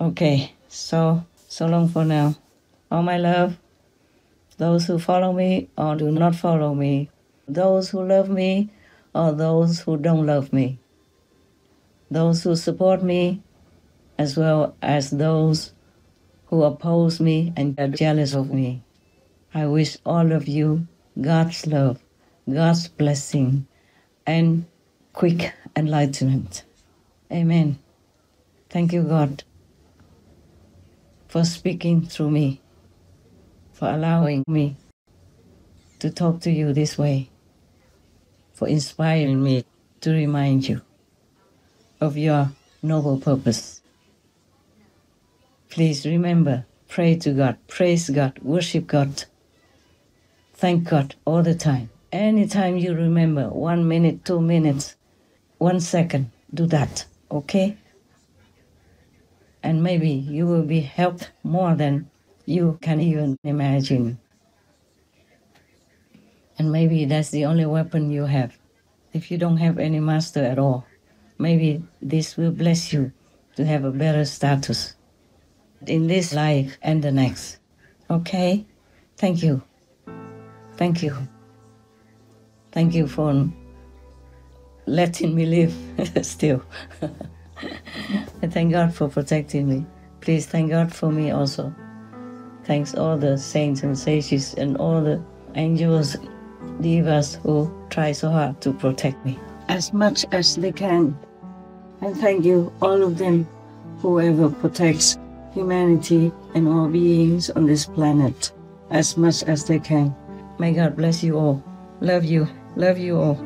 Okay, so long for now. All my love, those who follow me or do not follow me, those who love me or those who don't love me, those who support me as well as those who oppose me and are jealous of me. I wish all of you God's love, God's blessing, and quick enlightenment. Amen. Thank you, God, for speaking through me, for allowing me to talk to you this way, for inspiring me to remind you of your noble purpose. Please remember, pray to God, praise God, worship God. Thank God all the time. Anytime you remember, 1 minute, 2 minutes, 1 second, do that, okay? And maybe you will be helped more than you can even imagine. And maybe that's the only weapon you have. If you don't have any master at all, maybe this will bless you to have a better status in this life and the next. Okay? Thank you. Thank you. Thank you for letting me live still. I thank God for protecting me. Please thank God for me also. Thanks all the saints and sages and all the angels, divas who try so hard to protect me as much as they can. And thank you, all of them, whoever protects humanity and all beings on this planet as much as they can. May God bless you all. Love you. Love you all.